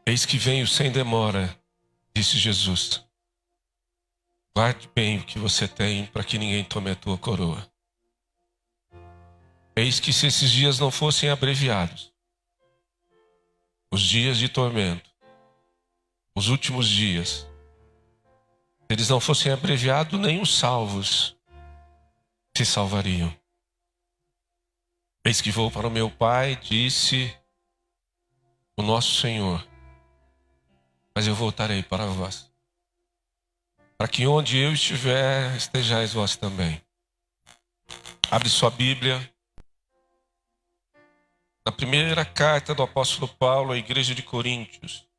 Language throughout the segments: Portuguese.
Eis que venho sem demora, disse Jesus. Guarde bem o que você tem, para que ninguém tome a tua coroa. Eis que se esses dias não fossem abreviados, os dias de tormento, os últimos dias, se eles não fossem abreviados, nem os salvos se salvariam. Eis que vou para o meu Pai, disse o nosso Senhor, mas eu voltarei para vós, para que onde eu estiver, estejais vós também. Abre sua Bíblia. Na primeira carta do apóstolo Paulo à igreja de Coríntios,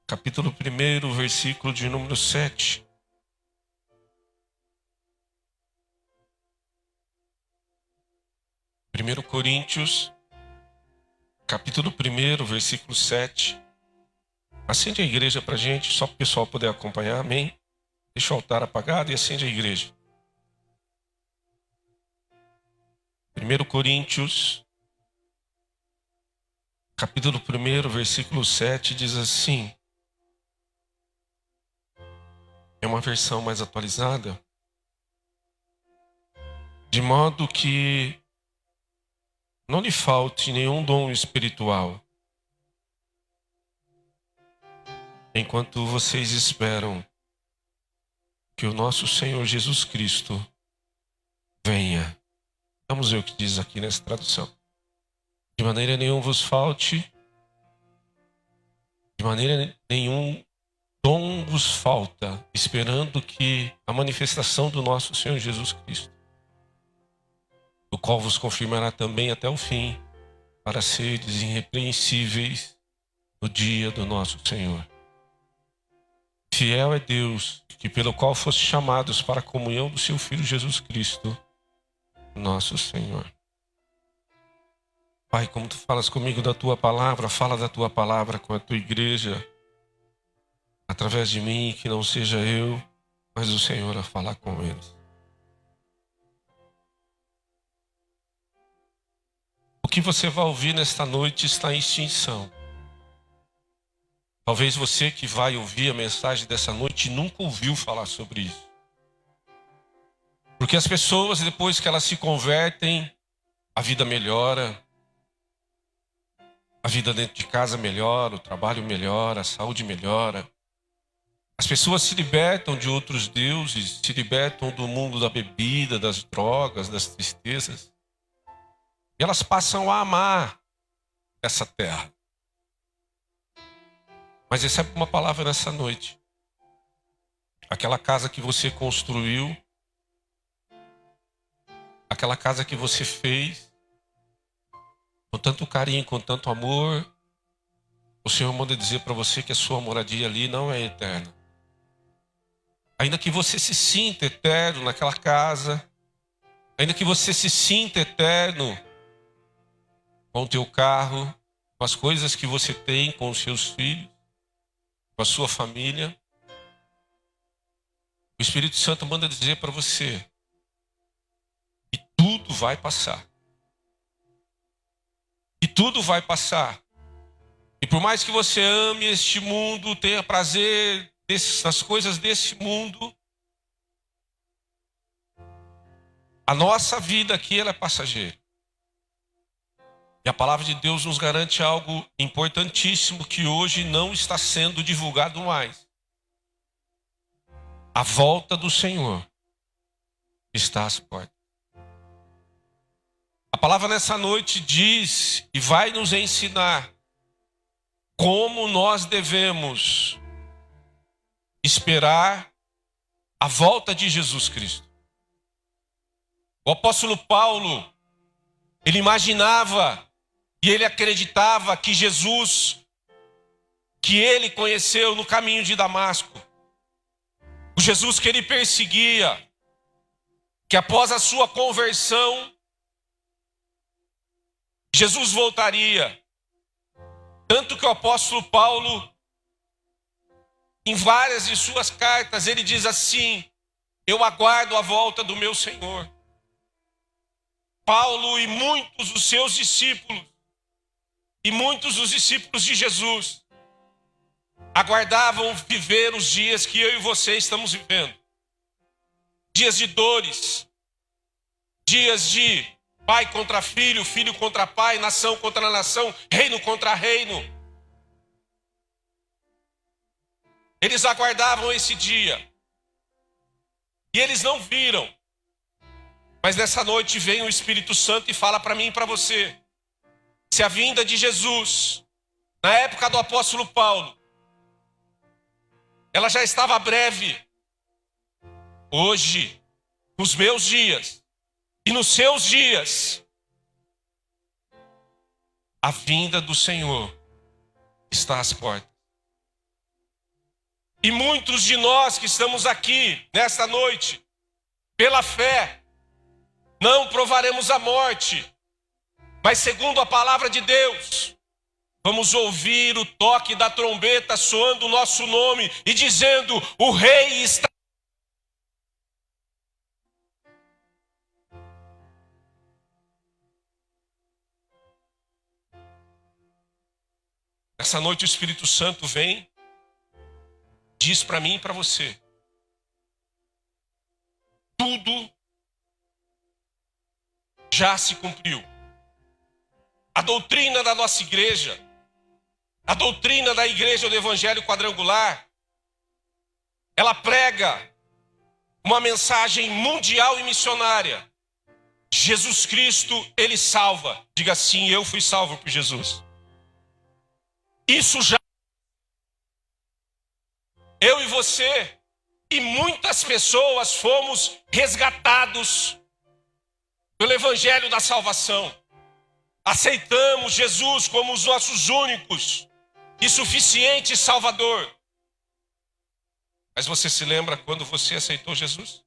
capítulo 1, versículo de número 7. Primeiro Coríntios, capítulo 1, versículo 7. Acende a igreja para a gente, só para o pessoal poder acompanhar, amém? Deixa o altar apagado e acende a igreja. 1 Coríntios, capítulo 1, versículo 7, diz assim. É uma versão mais atualizada. De modo que não lhe falte nenhum dom espiritual, enquanto vocês esperam que o nosso Senhor Jesus Cristo venha. Vamos ver o que diz aqui nessa tradução. De maneira nenhuma vos falte, de maneira nenhum dom vos falta, esperando que a manifestação do nosso Senhor Jesus Cristo, o qual vos confirmará também até o fim, para seres irrepreensíveis no dia do nosso Senhor. Fiel é Deus, que pelo qual foste chamados para a comunhão do seu Filho Jesus Cristo, nosso Senhor. Pai, como tu falas comigo da tua palavra, fala da tua palavra com a tua igreja, através de mim, que não seja eu, mas o Senhor a falar com eles. O que você vai ouvir nesta noite está em extinção. Talvez você que vai ouvir a mensagem dessa noite nunca ouviu falar sobre isso. Porque as pessoas, depois que elas se convertem, a vida melhora, a vida dentro de casa melhora, o trabalho melhora, a saúde melhora. As pessoas se libertam de outros deuses, se libertam do mundo da bebida, das drogas, das tristezas. E elas passam a amar essa terra. Mas recebe uma palavra nessa noite. Aquela casa que você construiu, aquela casa que você fez, com tanto carinho, com tanto amor, o Senhor manda dizer para você que a sua moradia ali não é eterna. Ainda que você se sinta eterno naquela casa, ainda que você se sinta eterno com o teu carro, com as coisas que você tem, com os seus filhos, com a sua família, o Espírito Santo manda dizer para você que tudo vai passar. E tudo vai passar. E por mais que você ame este mundo, tenha prazer das coisas desse mundo, a nossa vida aqui ela é passageira. E a palavra de Deus nos garante algo importantíssimo que hoje não está sendo divulgado mais. A volta do Senhor está às portas. A palavra nessa noite diz e vai nos ensinar como nós devemos esperar a volta de Jesus Cristo. O apóstolo Paulo, ele imaginava e ele acreditava que Jesus, que ele conheceu no caminho de Damasco, o Jesus que ele perseguia, que após a sua conversão, Jesus voltaria. Tanto que o apóstolo Paulo, em várias de suas cartas, ele diz assim: eu aguardo a volta do meu Senhor. Paulo e muitos dos seus discípulos E muitos dos discípulos de Jesus aguardavam viver os dias que eu e você estamos vivendo. Dias de dores, dias de pai contra filho, filho contra pai, nação contra nação, reino contra reino. Eles aguardavam esse dia. E eles não viram. Mas nessa noite vem o Espírito Santo e fala para mim e para você. Se a vinda de Jesus, na época do apóstolo Paulo, ela já estava breve. Hoje, nos meus dias e nos seus dias, a vinda do Senhor está às portas. E muitos de nós que estamos aqui nesta noite, pela fé, não provaremos a morte, mas segundo a palavra de Deus, vamos ouvir o toque da trombeta soando o nosso nome e dizendo: o Rei está. Essa noite o Espírito Santo vem, diz para mim e para você: tudo já se cumpriu. A doutrina da nossa igreja, a doutrina da igreja do Evangelho Quadrangular, ela prega uma mensagem mundial e missionária. Jesus Cristo, Ele salva. Diga assim: eu fui salvo por Jesus. Isso já. Eu e você e muitas pessoas fomos resgatados pelo Evangelho da salvação. Aceitamos Jesus como os nossos únicos e suficientes Salvador. Mas você se lembra quando você aceitou Jesus?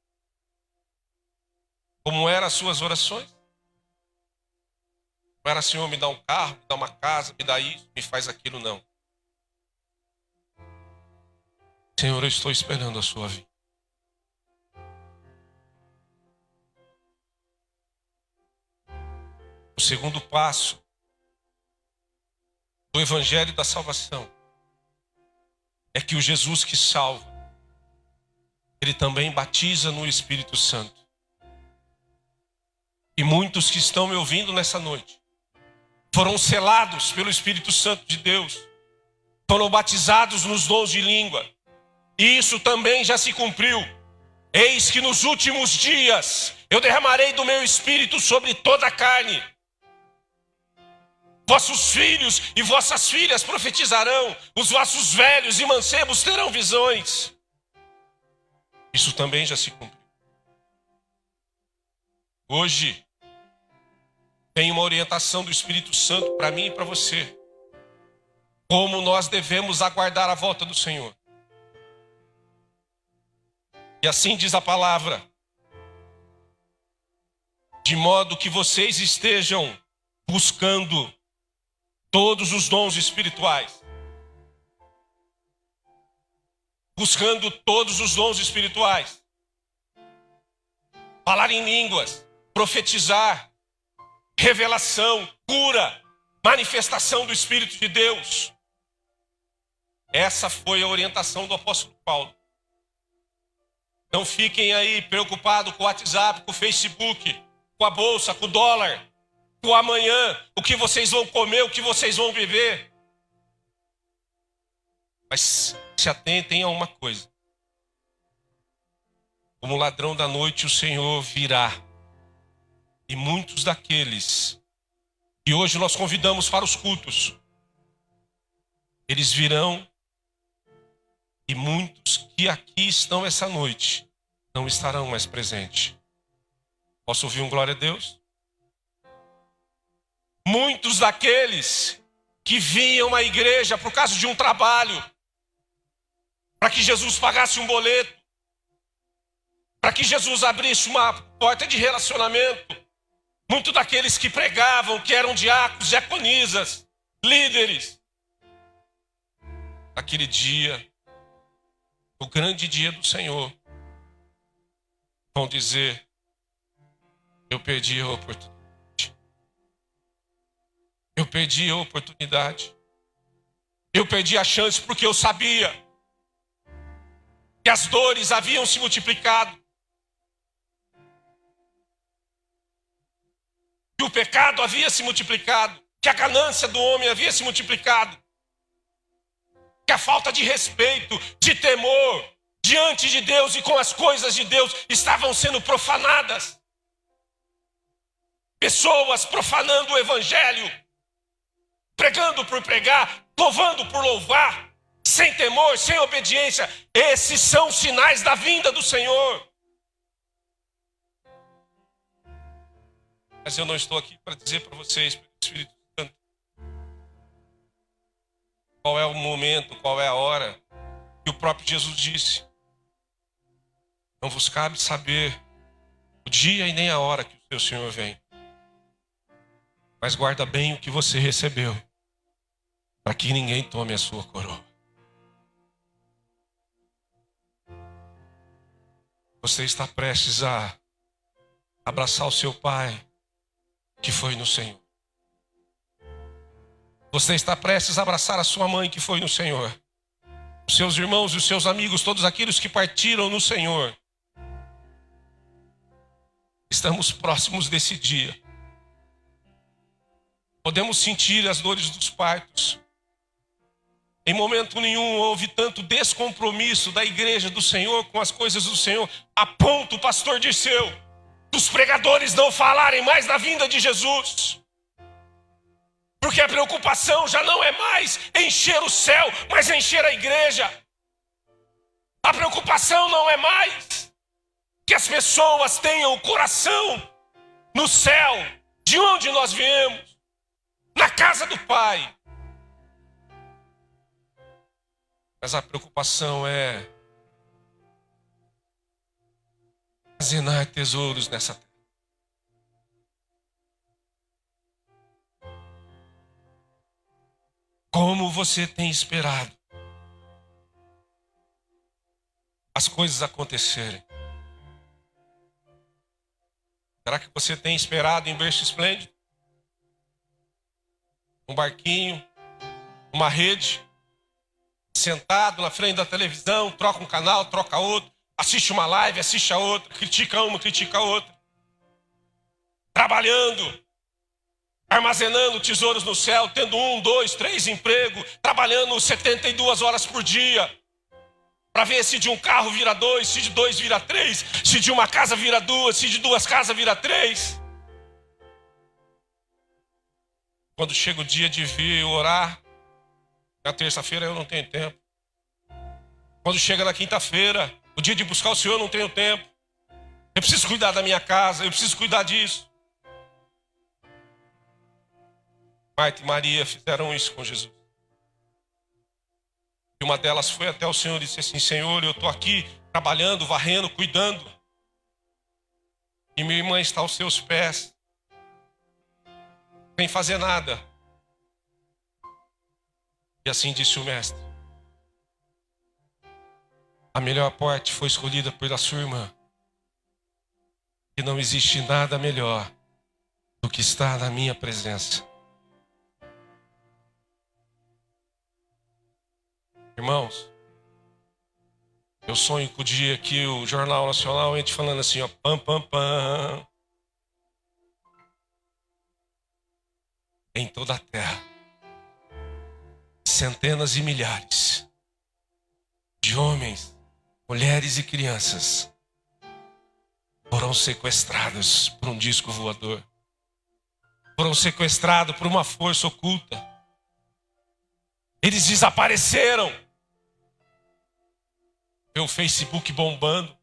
Como eram as suas orações? Não era: Senhor, me dá um carro, me dá uma casa, me dá isso, me faz aquilo, não. Senhor, eu estou esperando a sua vinda. O segundo passo do Evangelho da salvação é que o Jesus que salva, Ele também batiza no Espírito Santo. E muitos que estão me ouvindo nessa noite foram selados pelo Espírito Santo de Deus, foram batizados nos dons de língua. E isso também já se cumpriu. Eis que nos últimos dias eu derramarei do meu Espírito sobre toda a carne. Vossos filhos e vossas filhas profetizarão, os vossos velhos e mancebos terão visões. Isso também já se cumpriu. Hoje tem uma orientação do Espírito Santo para mim e para você. Como nós devemos aguardar a volta do Senhor. E assim diz a palavra: de modo que vocês estejam buscando todos os dons espirituais. Buscando todos os dons espirituais. Falar em línguas, profetizar, revelação, cura, manifestação do Espírito de Deus. Essa foi a orientação do apóstolo Paulo. Não fiquem aí preocupados com o WhatsApp, com o Facebook, com a bolsa, com o dólar, com o amanhã, o que vocês vão comer, o que vocês vão beber. Mas se atentem a uma coisa. Como ladrão da noite o Senhor virá. E muitos daqueles que hoje nós convidamos para os cultos, eles virão. E muitos que aqui estão essa noite não estarão mais presentes. Posso ouvir um glória a Deus? Muitos daqueles que vinham à igreja por causa de um trabalho, para que Jesus pagasse um boleto, para que Jesus abrisse uma porta de relacionamento. Muitos daqueles que pregavam, que eram diáconos, diaconisas, líderes. Naquele dia, o grande dia do Senhor, vão dizer: eu perdi a oportunidade. Eu perdi a oportunidade. Eu perdi a chance porque eu sabia que as dores haviam se multiplicado. Que o pecado havia se multiplicado. Que a ganância do homem havia se multiplicado. Que a falta de respeito, de temor diante de Deus e com as coisas de Deus estavam sendo profanadas. Pessoas profanando o evangelho, pregando por pregar, louvando por louvar, sem temor, sem obediência. Esses são sinais da vinda do Senhor. Mas eu não estou aqui para dizer para vocês, pelo Espírito Santo, qual é o momento, qual é a hora, que o próprio Jesus disse. Não vos cabe saber o dia e nem a hora que o seu Senhor vem. Mas guarda bem o que você recebeu, para que ninguém tome a sua coroa. Você está prestes a abraçar o seu pai, que foi no Senhor. Você está prestes a abraçar a sua mãe, que foi no Senhor. Os seus irmãos e os seus amigos, todos aqueles que partiram no Senhor. Estamos próximos desse dia. Podemos sentir as dores dos partos. Em momento nenhum houve tanto descompromisso da igreja do Senhor com as coisas do Senhor, a ponto, o pastor Dirceu, dos pregadores não falarem mais da vinda de Jesus. Porque a preocupação já não é mais encher o céu, mas encher a igreja. A preocupação não é mais que as pessoas tenham o coração no céu, de onde nós viemos, na casa do Pai. Mas a preocupação é armazenar tesouros nessa terra. Como você tem esperado as coisas acontecerem? Será que você tem esperado em berço esplêndido? Um barquinho, uma rede, sentado na frente da televisão, troca um canal, troca outro, assiste uma live, assiste a outra, critica uma, critica a outra. Trabalhando, armazenando tesouros no céu, tendo 1, 2, 3 empregos, trabalhando 72 horas por dia, para ver se de um carro vira 2, se de 2 vira 3, se de uma casa vira 2, se de 2 casas vira 3. Quando chega o dia de vir orar, na terça-feira eu não tenho tempo. Quando chega na quinta-feira, o dia de buscar o Senhor, eu não tenho tempo. Eu preciso cuidar da minha casa, eu preciso cuidar disso. Marta e Maria fizeram isso com Jesus. E uma delas foi até o Senhor e disse assim: Senhor, eu estou aqui trabalhando, varrendo, cuidando. E minha irmã está aos seus pés, sem fazer nada. E assim disse o mestre: a melhor parte foi escolhida pela sua irmã. E não existe nada melhor do que estar na minha presença. Irmãos, eu sonho com o dia que o Jornal Nacional entre falando assim, ó, pam, pam, pam. Em toda a terra, centenas e milhares de homens, mulheres e crianças foram sequestrados por um disco voador. Foram sequestrados por uma força oculta. Eles desapareceram. Vê o Facebook bombando.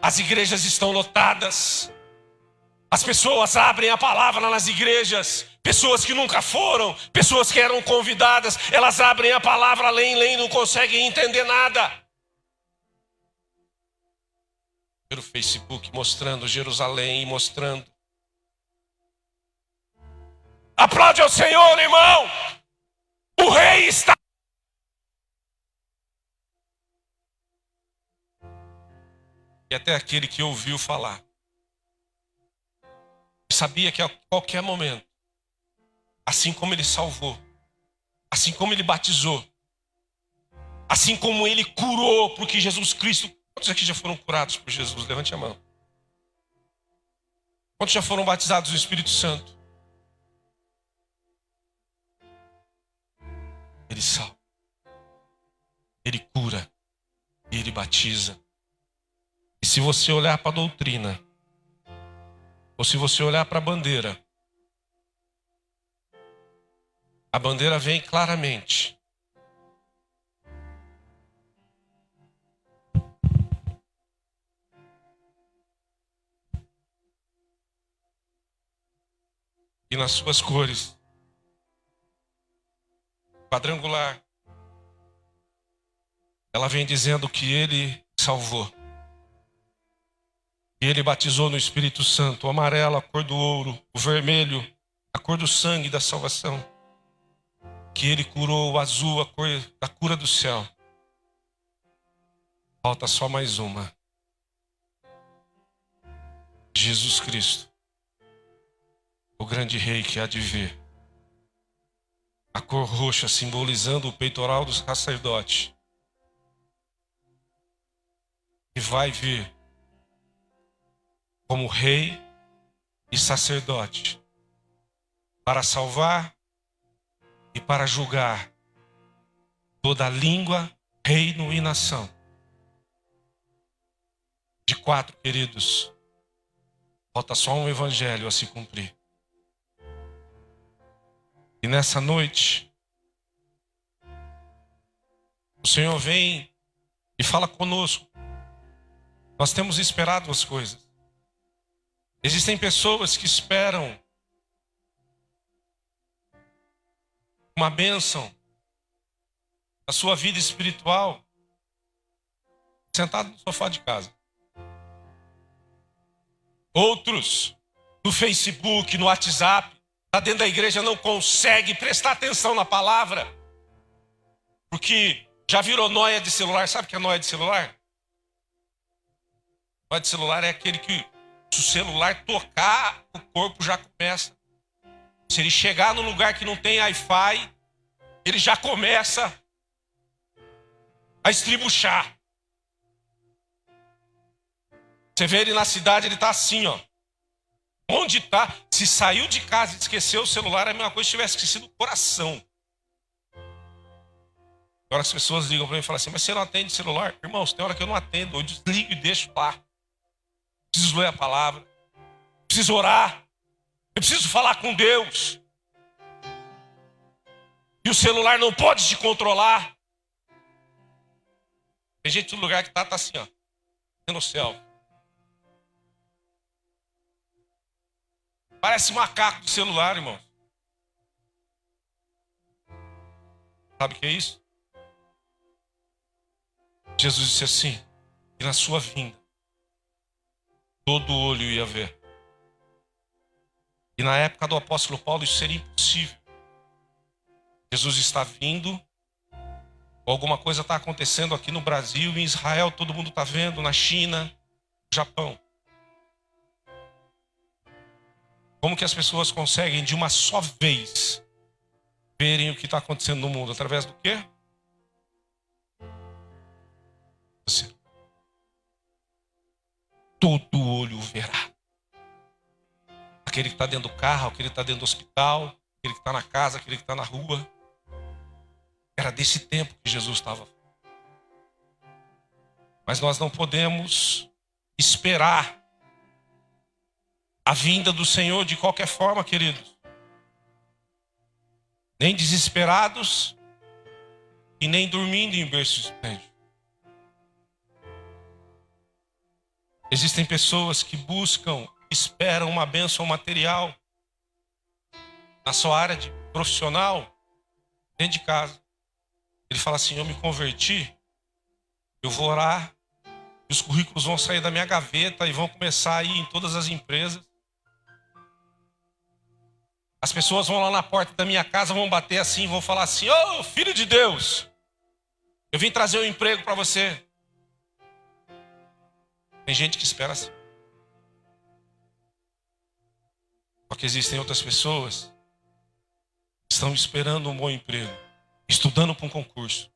As igrejas estão lotadas. As pessoas abrem a palavra nas igrejas. Pessoas que nunca foram, pessoas que eram convidadas, elas abrem a palavra, leem, não conseguem entender nada. Pelo Facebook mostrando Jerusalém, mostrando. Aplaude ao Senhor, irmão. O rei está. E até aquele que ouviu falar sabia que a qualquer momento assim como ele salvou, assim como ele batizou, assim como ele curou, porque Jesus Cristo... Quantos aqui já foram curados por Jesus? Levante a mão. Quantos já foram batizados no Espírito Santo? Ele salva, ele cura e ele batiza. E se você olhar para a doutrina, ou se você olhar para a bandeira vem claramente. E nas suas cores, quadrangular, ela vem dizendo que ele salvou. E ele batizou no Espírito Santo, o amarelo, a cor do ouro, o vermelho, a cor do sangue da salvação. Que ele curou o azul, a cor da cura do céu. Falta só mais uma. Jesus Cristo, o grande rei que há de vir. A cor roxa simbolizando o peitoral do sacerdote. Que vai vir como rei e sacerdote para salvar e para julgar toda língua, reino e nação. De 4, queridos, falta só um evangelho a se cumprir. E nessa noite, o Senhor vem e fala conosco. Nós temos esperado as coisas. Existem pessoas que esperam uma bênção da sua vida espiritual sentado no sofá de casa. Outros no Facebook, no WhatsApp, está dentro da igreja, não consegue prestar atenção na palavra, porque já virou nóia de celular. Sabe o que é nóia de celular? Nóia de celular é aquele que, se o celular tocar, o corpo já começa. Se ele chegar no lugar que não tem Wi-Fi, ele já começa a estribuchar. Você vê ele na cidade, ele está assim, ó. Onde está? Se saiu de casa e esqueceu o celular, é a mesma coisa se tivesse esquecido o coração. Agora as pessoas ligam para mim e falam assim, mas você não atende celular? Irmãos, tem hora que eu não atendo, eu desligo e deixo lá. Preciso ler a palavra, preciso orar, eu preciso falar com Deus. E o celular não pode te controlar. Tem gente no lugar que está assim, ó, no céu. Parece macaco do celular, irmão. Sabe o que é isso? Jesus disse assim, que na sua vinda, todo olho ia ver. E na época do apóstolo Paulo, isso seria impossível. Jesus está vindo, alguma coisa está acontecendo aqui no Brasil, em Israel, todo mundo está vendo, na China, no Japão. Como que as pessoas conseguem de uma só vez verem o que está acontecendo no mundo? Através do quê? Você. Todo olho verá. Aquele que está dentro do carro, aquele que está dentro do hospital, aquele que está na casa, aquele que está na rua. Era desse tempo que Jesus estava. Mas nós não podemos esperar a vinda do Senhor de qualquer forma, queridos. Nem desesperados e nem dormindo em berço esplêndido. Existem pessoas que buscam, esperam uma bênção material na sua área de profissional, dentro de casa. Ele fala assim, eu me converti, eu vou orar, e os currículos vão sair da minha gaveta e vão começar a ir em todas as empresas. As pessoas vão lá na porta da minha casa, vão bater assim, vão falar assim, ô filho de Deus, eu vim trazer um emprego para você. Tem gente que espera assim. Só que existem outras pessoas estão esperando um bom emprego, estudando para um concurso,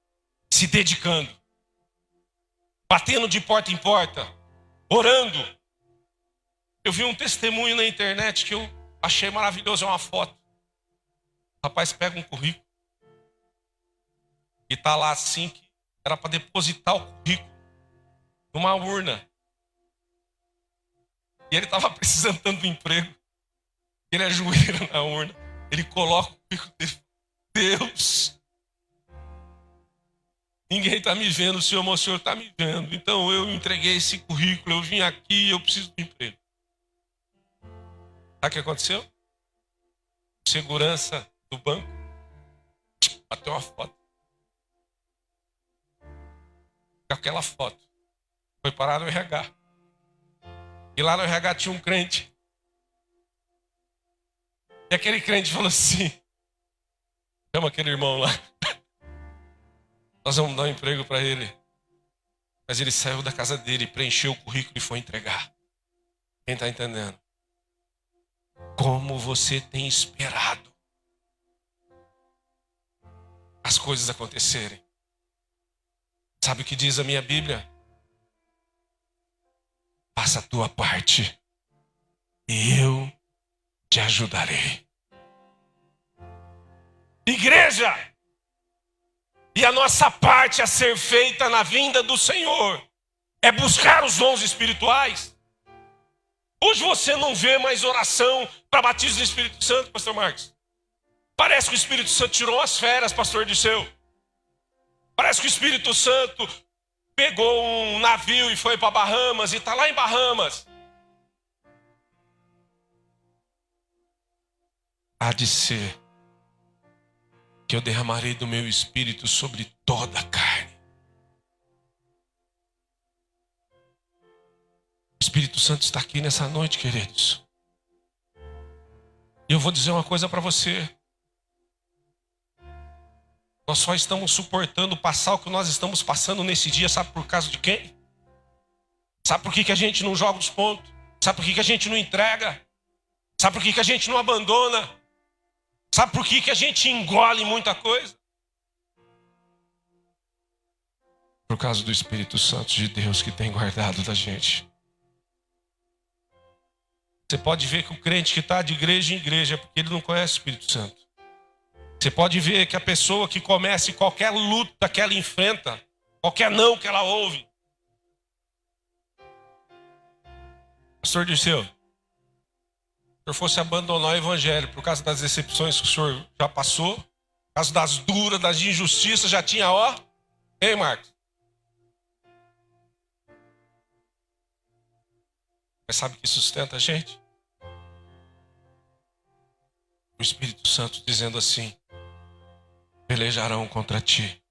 se dedicando, batendo de porta em porta, orando. Eu vi um testemunho na internet que eu achei maravilhoso, é uma foto. O rapaz pega um currículo e está lá assim, que era para depositar o currículo numa urna. E ele estava precisando tanto de emprego. Ele ajoelha na urna, ele coloca o currículo dele. Deus, ninguém está me vendo, o Senhor está me vendo. Então eu entreguei esse currículo, eu vim aqui, eu preciso de emprego. Sabe o que aconteceu? Segurança do banco bateu uma foto. Com aquela foto, foi parar no RH. E lá no RH tinha um crente. E aquele crente falou assim: chama aquele irmão lá. Nós vamos dar um emprego para ele. Mas ele saiu da casa dele, preencheu o currículo e foi entregar. Quem está entendendo? Como você tem esperado as coisas acontecerem. Sabe o que diz a minha Bíblia? Faça a tua parte e eu te ajudarei. Igreja, e a nossa parte a ser feita na vinda do Senhor é buscar os dons espirituais. Hoje você não vê mais oração para batismo do Espírito Santo, pastor Marcos. Parece que o Espírito Santo tirou as férias, pastor Disseu. Parece que o Espírito Santo pegou um navio e foi para Bahamas e está lá em Bahamas. Há de ser que eu derramarei do meu Espírito sobre toda a carne. O Espírito Santo está aqui nessa noite, queridos. E eu vou dizer uma coisa para você. Nós só estamos suportando passar o que nós estamos passando nesse dia, sabe por causa de quem? Sabe por que a gente não joga os pontos? Sabe por que a gente não entrega? Sabe por que a gente não abandona? Sabe por que a gente engole muita coisa? Por causa do Espírito Santo de Deus que tem guardado da gente. Você pode ver que o crente que está de igreja em igreja é porque ele não conhece o Espírito Santo. Você pode ver que a pessoa que comece qualquer luta que ela enfrenta, qualquer não que ela ouve. Pastor Dirceu, se o senhor fosse abandonar o evangelho por causa das decepções que o senhor já passou, por causa das duras, das injustiças, já tinha, ó. Ei, Marcos. Mas sabe o que sustenta a gente? O Espírito Santo dizendo assim: pelejarão contra ti,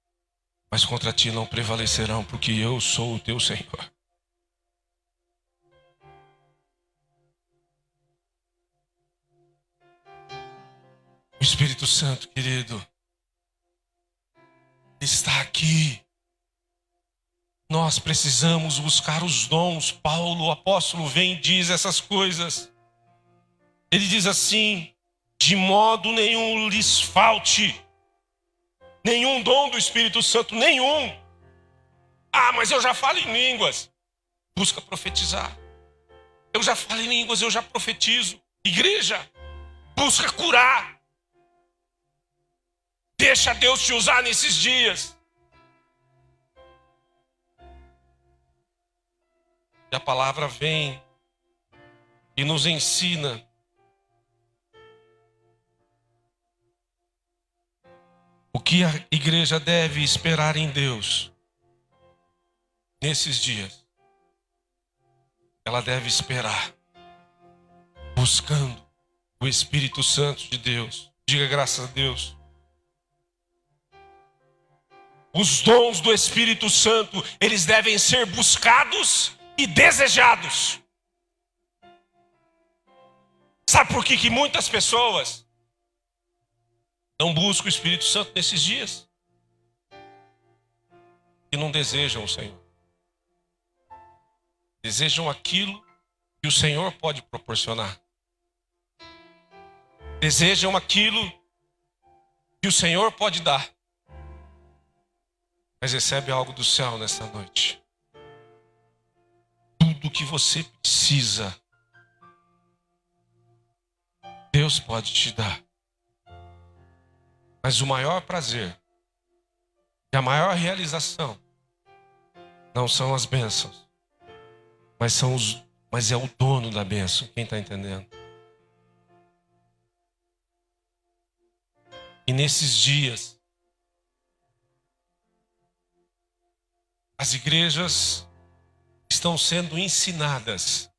mas contra ti não prevalecerão, porque eu sou o teu Senhor. O Espírito Santo, querido, está aqui. Nós precisamos buscar os dons. Paulo, o apóstolo, vem e diz essas coisas. Ele diz assim: de modo nenhum lhes falte nenhum dom do Espírito Santo, nenhum. Ah, mas eu já falo em línguas. Busca profetizar. Eu já falo em línguas, eu já profetizo. Igreja, busca curar. Deixa Deus te usar nesses dias. E a palavra vem e nos ensina o que a igreja deve esperar em Deus nesses dias. Ela deve esperar buscando o Espírito Santo de Deus. Diga graças a Deus. Os dons do Espírito Santo, eles devem ser buscados e desejados. Sabe por que muitas pessoas não buscam o Espírito Santo nesses dias? E não desejam o Senhor. Desejam aquilo que o Senhor pode proporcionar. Desejam aquilo que o Senhor pode dar. Mas recebe algo do céu nessa noite. Tudo que você precisa, Deus pode te dar. Mas o maior prazer e a maior realização não são as bênçãos, mas é o dono da bênção. Quem está entendendo? E nesses dias, as igrejas estão sendo ensinadas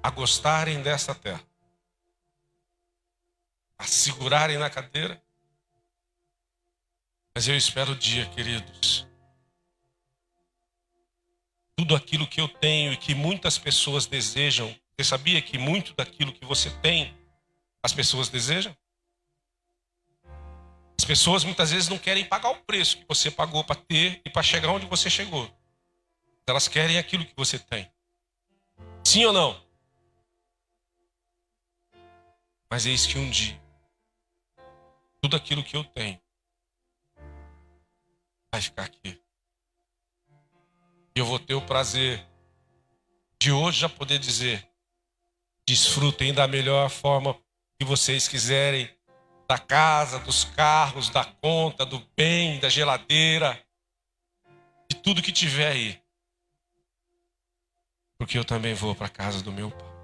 a gostarem dessa terra, a segurarem na cadeira. Mas eu espero o dia, queridos, tudo aquilo que eu tenho e que muitas pessoas desejam. Você sabia que muito daquilo que você tem, as pessoas desejam? As pessoas muitas vezes não querem pagar o preço que você pagou para ter e para chegar onde você chegou. Elas querem aquilo que você tem. Sim ou não? Mas eis que um dia, tudo aquilo que eu tenho vai ficar aqui. E eu vou ter o prazer de hoje já poder dizer: desfrutem da melhor forma que vocês quiserem, da casa, dos carros, da conta, do bem, da geladeira, de tudo que tiver aí. Porque eu também vou para a casa do meu pai.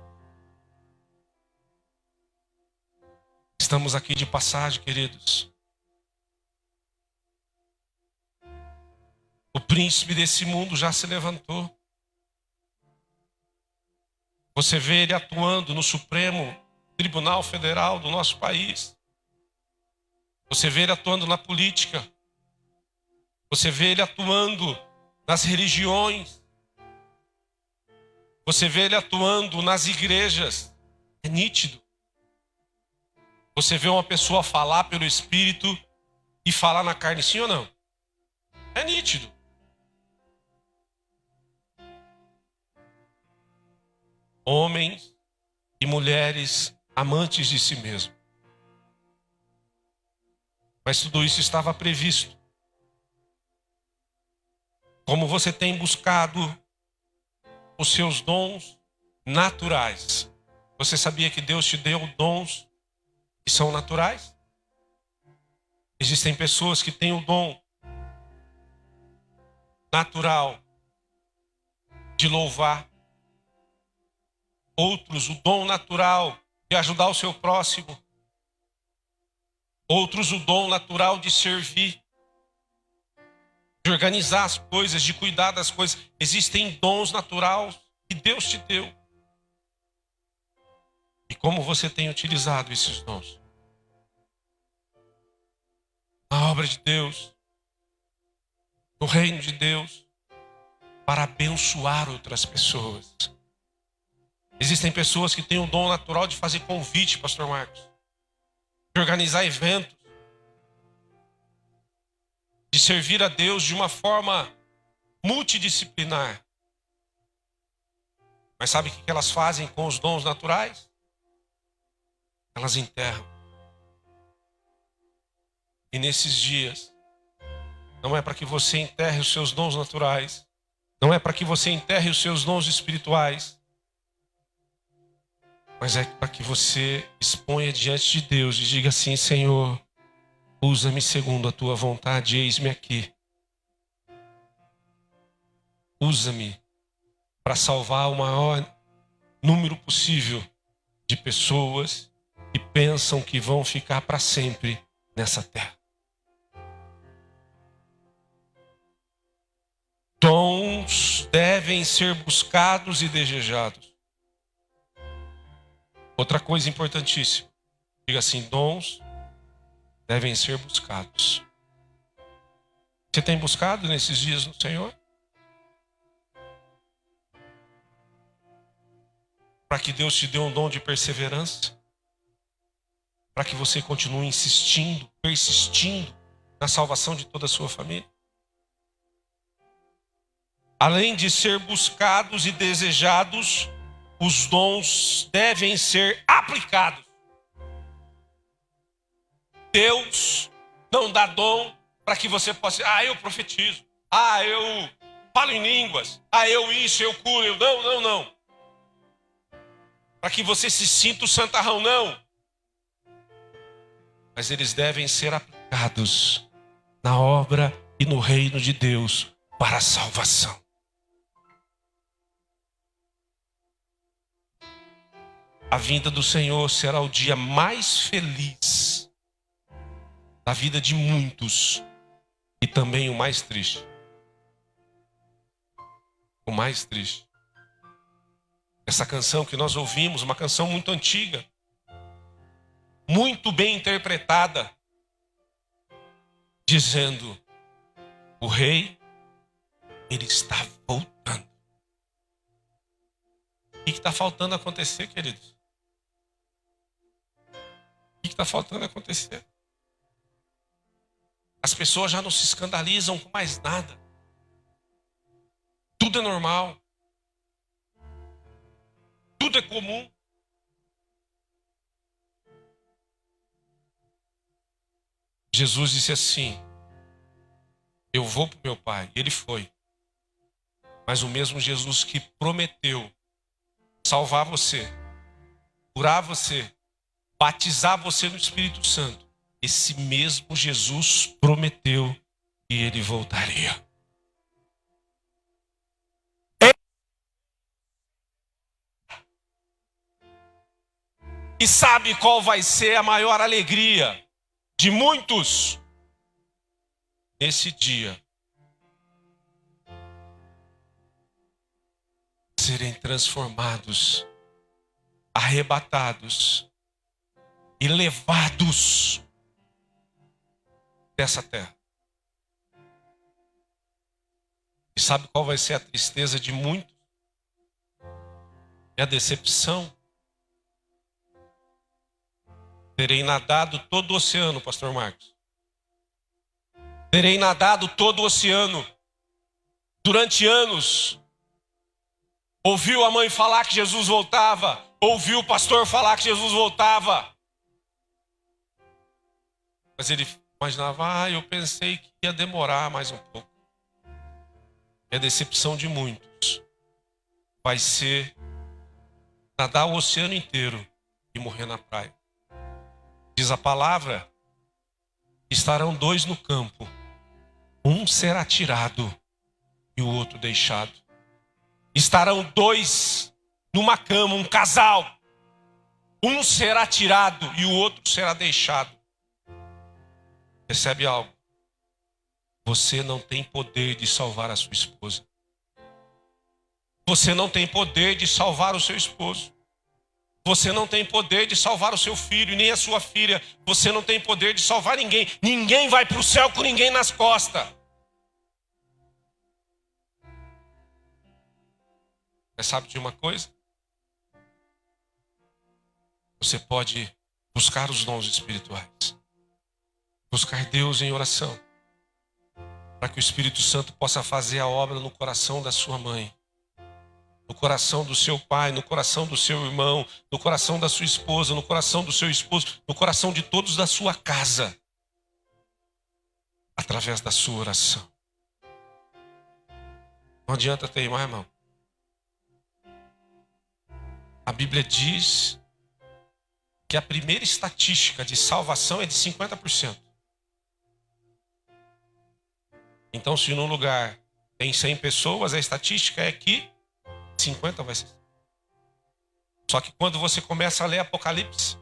Estamos aqui de passagem, queridos. O príncipe desse mundo já se levantou. Você vê ele atuando no Supremo Tribunal Federal do nosso país. Você vê ele atuando na política. Você vê ele atuando nas religiões. Você vê ele atuando nas igrejas. É nítido. Você vê uma pessoa falar pelo Espírito e falar na carne, sim ou não? É nítido. Homens e mulheres amantes de si mesmo. Mas tudo isso estava previsto. Como você tem buscado os seus dons naturais. Você sabia que Deus te deu dons que são naturais? Existem pessoas que têm o dom natural de louvar. Outros, o dom natural de ajudar o seu próximo. Outros, o dom natural de servir, de organizar as coisas, de cuidar das coisas. Existem dons naturais que Deus te deu. E como você tem utilizado esses dons? Na obra de Deus, no reino de Deus, para abençoar outras pessoas. Existem pessoas que têm o dom natural de fazer convite, pastor Marcos, de organizar eventos, de servir a Deus de uma forma multidisciplinar. Mas sabe o que elas fazem com os dons naturais? Elas enterram. E nesses dias, não é para que você enterre os seus dons naturais, não é para que você enterre os seus dons espirituais, mas é para que você exponha diante de Deus e diga assim: Senhor, usa-me segundo a tua vontade, eis-me aqui. Usa-me para salvar o maior número possível de pessoas que pensam que vão ficar para sempre nessa terra. Dons devem ser buscados e desejados. Outra coisa importantíssima. Diga assim: dons devem ser buscados. Você tem buscado nesses dias no Senhor? Para que Deus te dê um dom de perseverança? Para que você continue insistindo, persistindo na salvação de toda a sua família? Além de ser buscados e desejados, os dons devem ser aplicados. Deus não dá dom para que você possa, eu profetizo, eu falo em línguas, eu isso, eu curo, eu não. Para que você se sinta o santarrão, não. Mas eles devem ser aplicados na obra e no reino de Deus para a salvação. A vinda do Senhor será o dia mais feliz da vida de muitos e também o mais triste. O mais triste. Essa canção que nós ouvimos, uma canção muito antiga, muito bem interpretada, dizendo: o rei, ele está voltando. O que está faltando acontecer, queridos? O que está faltando acontecer? As pessoas já não se escandalizam com mais nada. Tudo é normal. Tudo é comum. Jesus disse assim: eu vou para o meu Pai. Ele foi. Mas o mesmo Jesus que prometeu salvar você, curar você, batizar você no Espírito Santo, esse mesmo Jesus prometeu que ele voltaria. E sabe qual vai ser a maior alegria de muitos nesse dia? Serem transformados, arrebatados e levados dessa terra. E sabe qual vai ser a tristeza de muitos? E a decepção? Terei nadado todo o oceano, pastor Marcos. Terei nadado todo o oceano. Durante anos. Ouviu a mãe falar que Jesus voltava. Ouviu o pastor falar que Jesus voltava. Mas ele imaginava, eu pensei que ia demorar mais um pouco. E a decepção de muitos vai ser nadar o oceano inteiro e morrer na praia. Diz a palavra: estarão dois no campo, um será tirado e o outro deixado. Estarão dois numa cama, um casal, um será tirado e o outro será deixado. Percebe algo? Você não tem poder de salvar a sua esposa. Você não tem poder de salvar o seu esposo. Você não tem poder de salvar o seu filho, nem a sua filha. Você não tem poder de salvar ninguém. Ninguém vai para o céu com ninguém nas costas. Mas sabe de uma coisa? Você pode buscar os dons espirituais. Buscar Deus em oração. Para que o Espírito Santo possa fazer a obra no coração da sua mãe. No coração do seu pai, no coração do seu irmão, no coração da sua esposa, no coração do seu esposo, no coração de todos da sua casa. Através da sua oração. Não adianta teimar, irmão. A Bíblia diz que a primeira estatística de salvação é de 50%. Então, se num lugar tem 100 pessoas, a estatística é que 50 vai ser. Só que quando você começa a ler Apocalipse,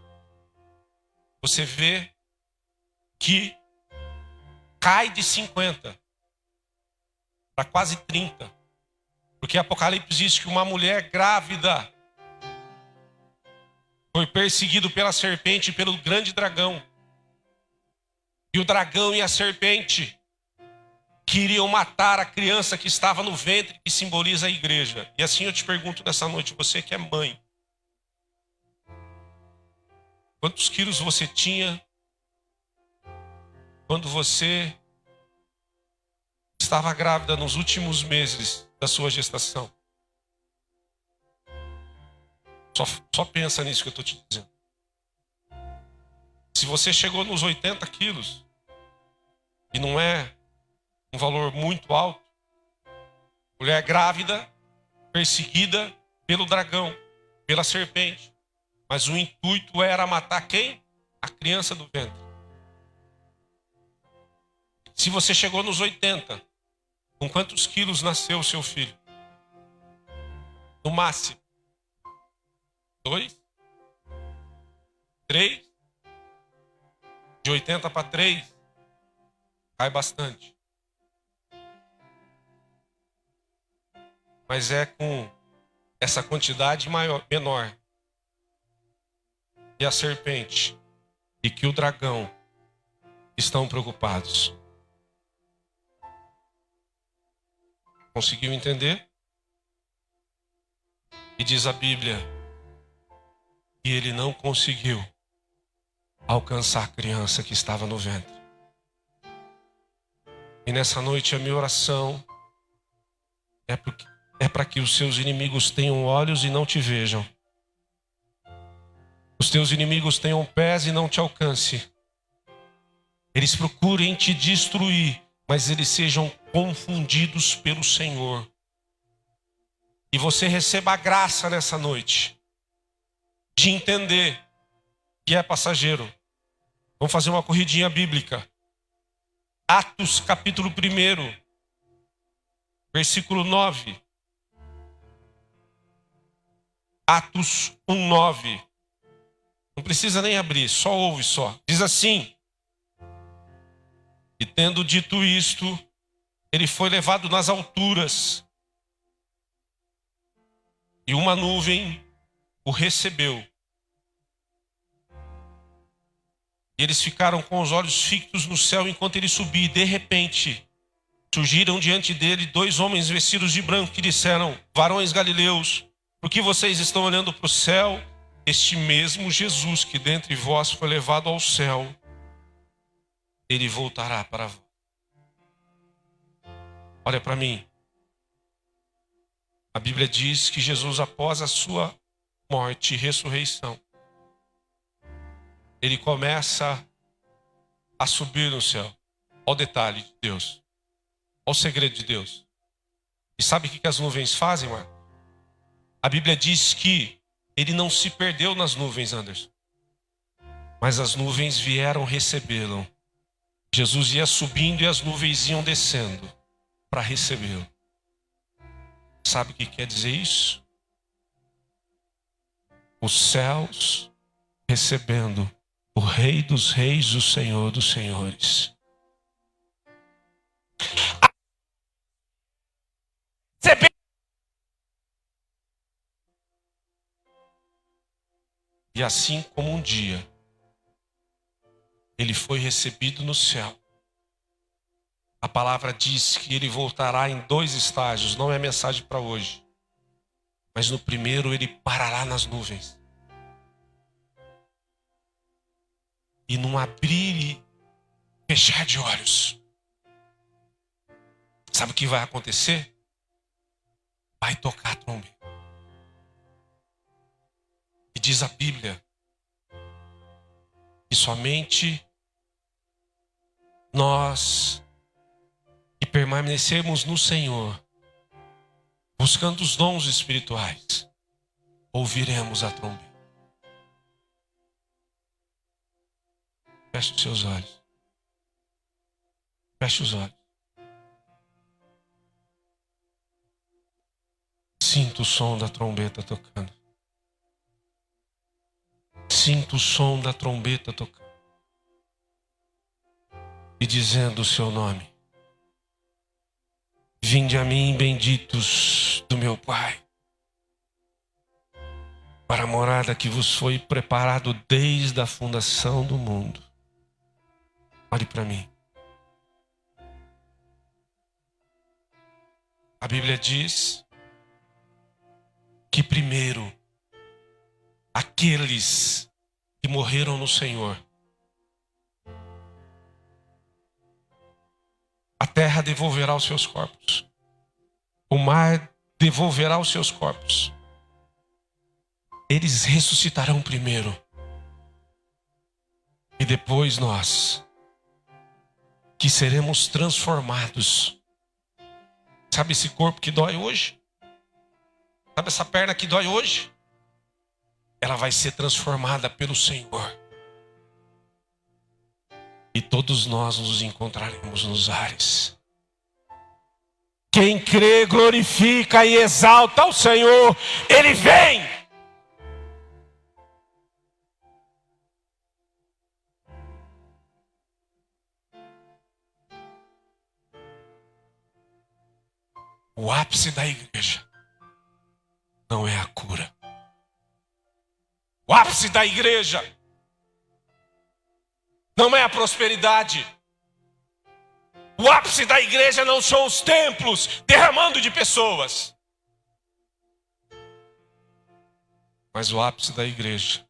você vê que cai de 50 para quase 30. Porque Apocalipse diz que uma mulher grávida foi perseguido pela serpente e pelo grande dragão. E o dragão e a serpente queriam matar a criança que estava no ventre, que simboliza a igreja. E assim eu te pergunto nessa noite, você que é mãe, quantos quilos você tinha quando você estava grávida nos últimos meses da sua gestação? Só pensa nisso que eu estou te dizendo. Se você chegou nos 80 quilos, e não é um valor muito alto, mulher grávida, perseguida pelo dragão, pela serpente. Mas o intuito era matar quem? A criança do ventre. Se você chegou nos 80, com quantos quilos nasceu o seu filho? No máximo 2, 3. De 80 para 3, cai bastante. Mas é com essa quantidade menor que a serpente e que o dragão estão preocupados. Conseguiu entender? E diz a Bíblia que ele não conseguiu alcançar a criança que estava no ventre. E nessa noite a minha oração é para que os seus inimigos tenham olhos e não te vejam. Os teus inimigos tenham pés e não te alcance. Eles procurem te destruir, mas eles sejam confundidos pelo Senhor. E você receba a graça nessa noite de entender que é passageiro. Vamos fazer uma corridinha bíblica. Atos capítulo 1, versículo 9. Atos 1:9. Não precisa nem abrir, só ouve só. Diz assim: e tendo dito isto, ele foi levado nas alturas, e uma nuvem o recebeu. E eles ficaram com os olhos fixos no céu enquanto ele subia. E de repente, surgiram diante dele 2 homens vestidos de branco que disseram: varões galileus, por que vocês estão olhando para o céu? Este mesmo Jesus que dentre vós foi levado ao céu, ele voltará para vós. Olha para mim. A Bíblia diz que Jesus, após a sua morte e ressurreição, ele começa a subir no céu. Olha o detalhe de Deus. Olha o segredo de Deus. E sabe o que as nuvens fazem, Marco? A Bíblia diz que ele não se perdeu nas nuvens, Anderson. Mas as nuvens vieram recebê-lo. Jesus ia subindo e as nuvens iam descendo para recebê-lo. Sabe o que quer dizer isso? Os céus recebendo o Rei dos Reis, o Senhor dos Senhores. E assim como um dia ele foi recebido no céu, a palavra diz que ele voltará em 2 estágios. Não é a mensagem para hoje, mas no primeiro ele parará nas nuvens. E num abrir e fechar de olhos, sabe o que vai acontecer? Vai tocar a trombeta. E diz a Bíblia que somente nós que permanecemos no Senhor, buscando os dons espirituais, ouviremos a trombeta. Feche os seus olhos. Feche os olhos. Sinta o som da trombeta tocando. Sinta o som da trombeta tocando. E dizendo o seu nome. Vinde a mim, benditos do meu Pai, para a morada que vos foi preparado desde a fundação do mundo. Olhe para mim. A Bíblia diz que primeiro aqueles que morreram no Senhor, a terra devolverá os seus corpos, o mar devolverá os seus corpos. Eles ressuscitarão primeiro. E depois nós, que seremos transformados. Sabe esse corpo que dói hoje? Sabe essa perna que dói hoje? Ela vai ser transformada pelo Senhor. E todos nós nos encontraremos nos ares. Quem crê, glorifica e exalta o Senhor. Ele vem. O ápice da igreja não é a cura. O ápice da igreja não é a prosperidade. O ápice da igreja não são os templos derramando de pessoas. Mas o ápice da igreja,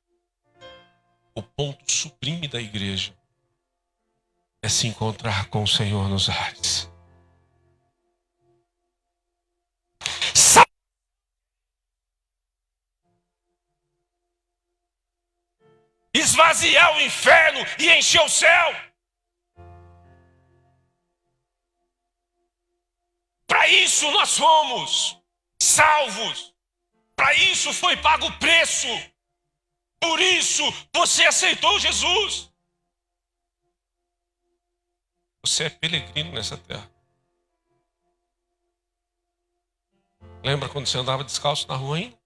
o ponto sublime da igreja, é se encontrar com o Senhor nos ares. Esvaziar o inferno e encher o céu. Para isso nós fomos salvos. Para isso foi pago o preço. Por isso você aceitou Jesus. Você é peregrino nessa terra. Lembra quando você andava descalço na rua ainda?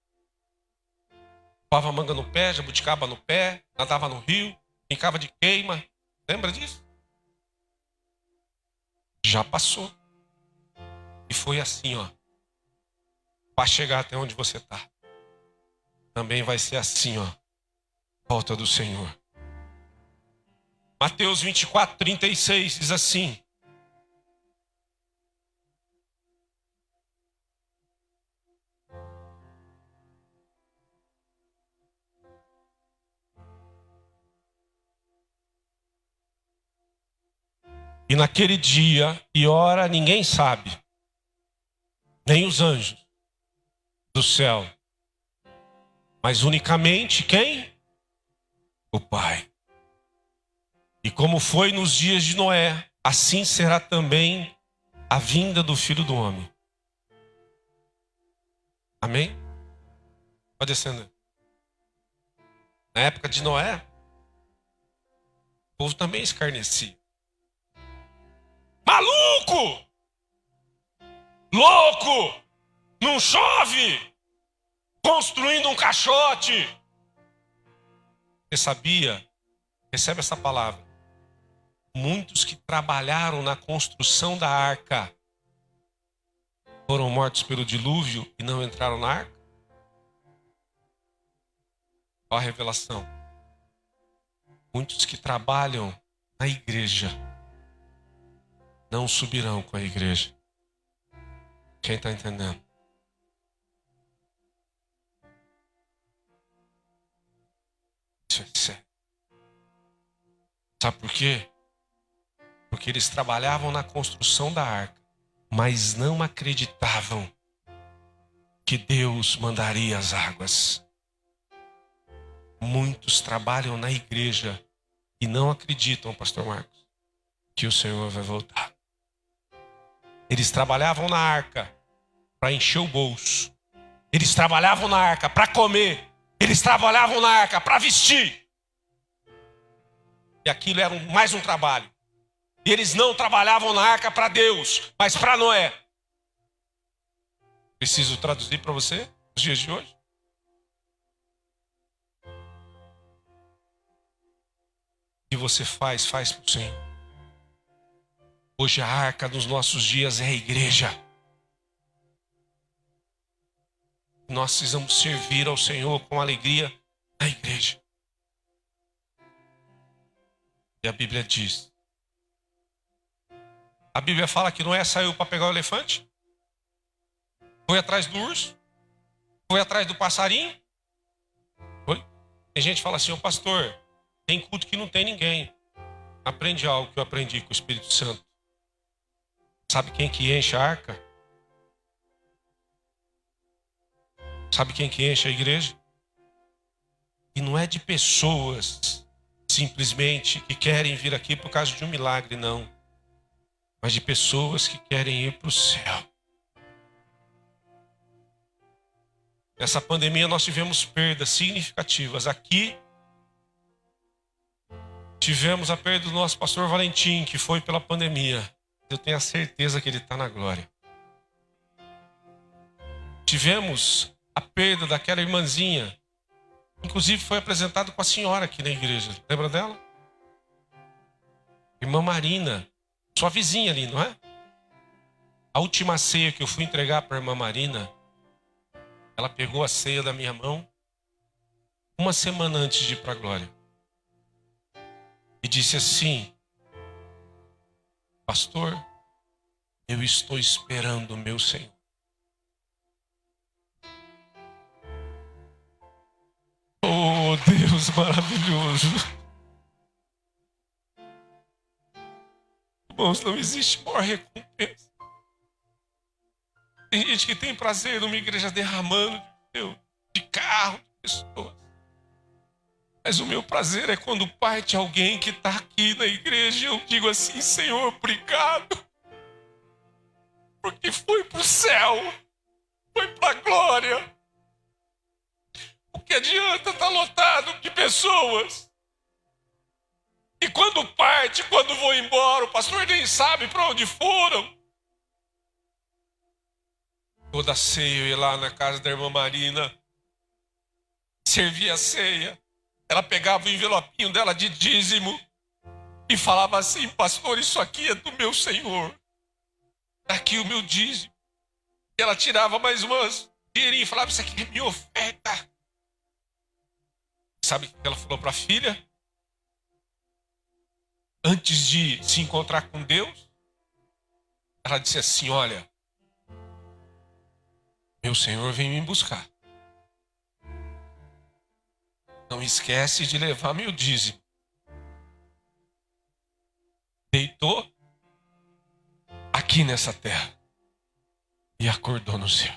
Pava manga no pé, jabuticaba no pé, nadava no rio, brincava de queima. Lembra disso? Já passou. E foi assim, ó. Para chegar até onde você está. Também vai ser assim, ó. Volta do Senhor. Mateus 24, 36 diz assim. E naquele dia e hora ninguém sabe, nem os anjos do céu, mas unicamente quem? O Pai. E como foi nos dias de Noé, assim será também a vinda do Filho do Homem. Amém? Pode descendo. Na época de Noé, o povo também escarnecia. Maluco! Louco! Não chove! Construindo um caixote! Você sabia? Recebe essa palavra. Muitos que trabalharam na construção da arca foram mortos pelo dilúvio e não entraram na arca? Olha a revelação. Muitos que trabalham na igreja não subirão com a igreja. Quem está entendendo? Isso é sério. Sabe por quê? Porque eles trabalhavam na construção da arca, mas não acreditavam que Deus mandaria as águas. Muitos trabalham na igreja e não acreditam, pastor Marcos, que o Senhor vai voltar. Eles trabalhavam na arca para encher o bolso. Eles trabalhavam na arca para comer. Eles trabalhavam na arca para vestir. E aquilo era mais um trabalho. E eles não trabalhavam na arca para Deus, mas para Noé. Preciso traduzir para você nos dias de hoje? O que você faz para o Senhor. Hoje a arca dos nossos dias é a igreja. Nós precisamos servir ao Senhor com alegria na igreja. E a Bíblia diz. A Bíblia fala que Noé saiu para pegar o elefante. Foi atrás do urso. Foi atrás do passarinho. Foi. Tem gente que fala assim, ô pastor, tem culto que não tem ninguém. Aprende algo que eu aprendi com o Espírito Santo. Sabe quem que enche a arca? Sabe quem que enche a igreja? E não é de pessoas simplesmente que querem vir aqui por causa de um milagre, não. Mas de pessoas que querem ir para o céu. Nessa pandemia nós tivemos perdas significativas. Aqui tivemos a perda do nosso pastor Valentim, que foi pela pandemia. Eu tenho a certeza que ele está na glória. Tivemos a perda daquela irmãzinha. Inclusive foi apresentado com a senhora aqui na igreja. Lembra dela? Irmã Marina. Sua vizinha ali, não é? A última ceia que eu fui entregar para a irmã Marina, ela pegou a ceia da minha mão uma semana antes de ir para a glória. E disse assim: pastor, eu estou esperando o meu Senhor. Oh, Deus maravilhoso. Irmãos, não existe maior recompensa. Tem gente que tem prazer numa igreja derramando de carro, de pessoas. Mas o meu prazer é quando parte alguém que está aqui na igreja e eu digo assim: Senhor, obrigado. Porque foi para o céu, foi para a glória. O que adianta estar lotado de pessoas? E quando parte, quando vou embora, o pastor nem sabe para onde foram. Toda ceia eu ia lá na casa da irmã Marina, servia a ceia. Ela pegava o envelopinho dela de dízimo e falava assim: pastor, isso aqui é do meu Senhor. Está aqui o meu dízimo. E ela tirava mais umas dinheirinhas e falava: isso aqui é minha oferta. Sabe o que ela falou para a filha? Antes de se encontrar com Deus, ela disse assim: olha, meu Senhor vem me buscar. Não esquece de levar meu dízimo. Deitou aqui nessa terra e acordou no céu.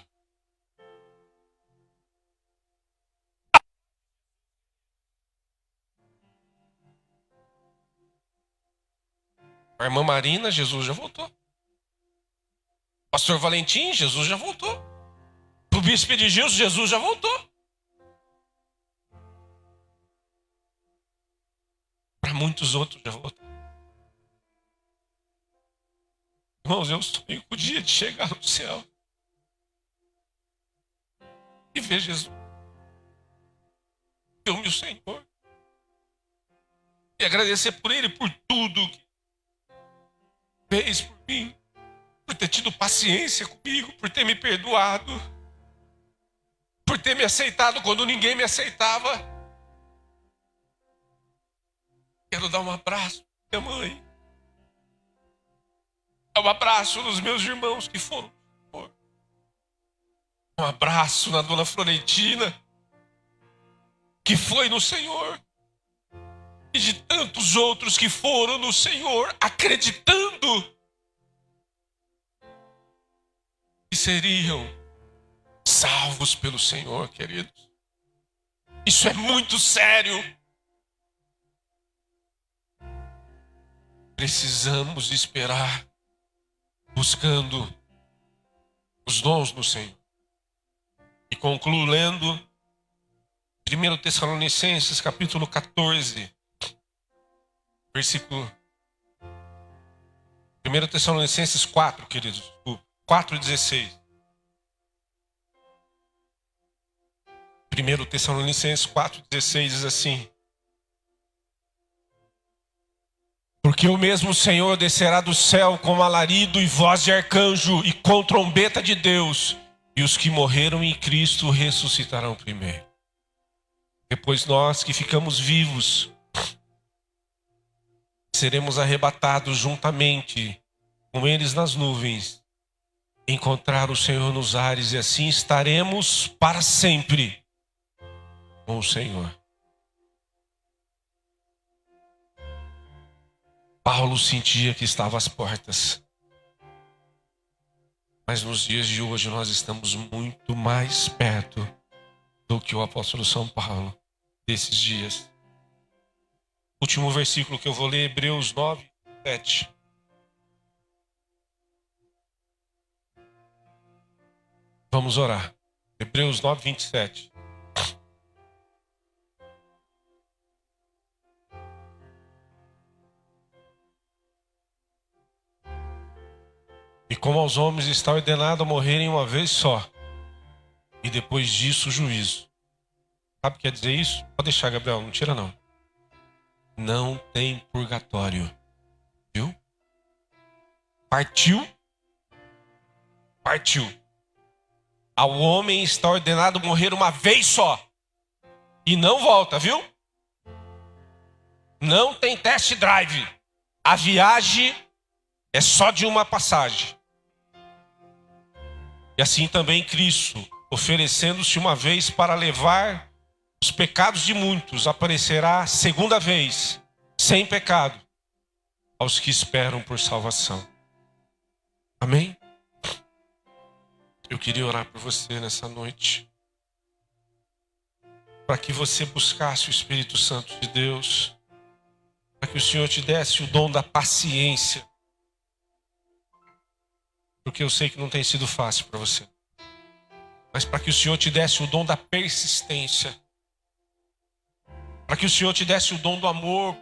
A irmã Marina, Jesus já voltou. Pastor Valentim, Jesus já voltou. O bispo Edilson, Jesus já voltou. Para muitos outros já voltou. Irmãos, eu sonho com o dia de chegar no céu e ver Jesus, ver o meu Senhor, e agradecer por Ele, por tudo que fez por mim, por ter tido paciência comigo, por ter me perdoado, por ter me aceitado quando ninguém me aceitava. Quero dar um abraço à minha mãe, dar um abraço nos meus irmãos que foram. Um abraço na dona Florentina, que foi no Senhor, e de tantos outros que foram no Senhor, acreditando que seriam salvos pelo Senhor, queridos. Isso é muito sério. Precisamos esperar, buscando os dons do Senhor. E concluo lendo 1 Tessalonicenses, capítulo 14, versículo 1 Tessalonicenses 4, queridos, 4:16. 1 Tessalonicenses 4:16 diz assim: porque o mesmo Senhor descerá do céu com alarido e voz de arcanjo e com trombeta de Deus, e os que morreram em Cristo ressuscitarão primeiro. Depois nós que ficamos vivos seremos arrebatados juntamente com eles nas nuvens, encontrar o Senhor nos ares, e assim estaremos para sempre com o Senhor. Paulo sentia que estava às portas. Mas nos dias de hoje nós estamos muito mais perto do que o apóstolo São Paulo desses dias. Último versículo que eu vou ler, Hebreus 9, 7. Vamos orar. Hebreus 9, 27. E como aos homens está ordenado a morrerem uma vez só, e depois disso o juízo. Sabe o que quer dizer isso? Pode deixar, Gabriel, não tira não. Não tem purgatório. Viu? Partiu? Partiu. Ao homem está ordenado morrer uma vez só. E não volta, viu? Não tem test drive. A viagem é só de uma passagem. E assim também Cristo, oferecendo-se uma vez para levar os pecados de muitos, aparecerá segunda vez, sem pecado, aos que esperam por salvação. Amém? Eu queria orar por você nessa noite, para que você buscasse o Espírito Santo de Deus, para que o Senhor te desse o dom da paciência, porque eu sei que não tem sido fácil para você, mas para que o Senhor te desse o dom da persistência, para que o Senhor te desse o dom do amor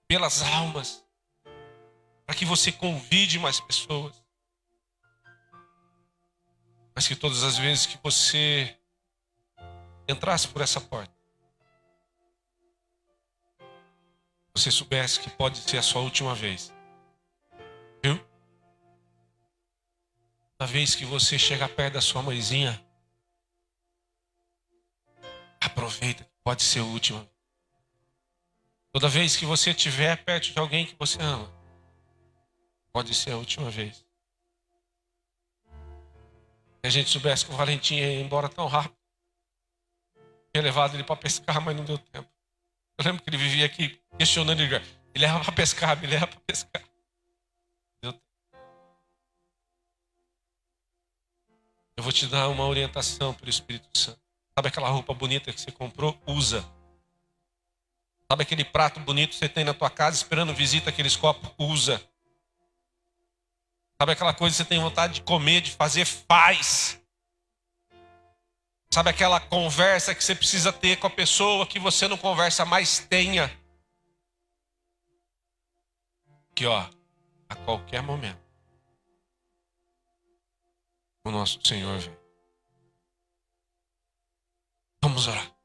pelas almas, para que você convide mais pessoas, mas que todas as vezes que você entrasse por essa porta, você soubesse que pode ser a sua última vez. Viu? Toda vez que você chegar perto da sua mãezinha, aproveita que pode ser a última. Toda vez que você estiver perto de alguém que você ama, pode ser a última vez. Se a gente soubesse que o Valentim ia embora tão rápido, tinha levado ele para pescar, mas não deu tempo. Eu lembro que ele vivia aqui questionando ele. Me leva para pescar, me leva para pescar. Deu tempo. Eu vou te dar uma orientação pelo Espírito Santo. Sabe aquela roupa bonita que você comprou? Usa. Sabe aquele prato bonito que você tem na tua casa esperando visita, aqueles copos? Usa. Sabe aquela coisa que você tem vontade de comer, de fazer? Faz. Sabe aquela conversa que você precisa ter com a pessoa que você não conversa mais? Tenha. Que ó, a qualquer momento, o nosso Senhor vem. Vamos orar.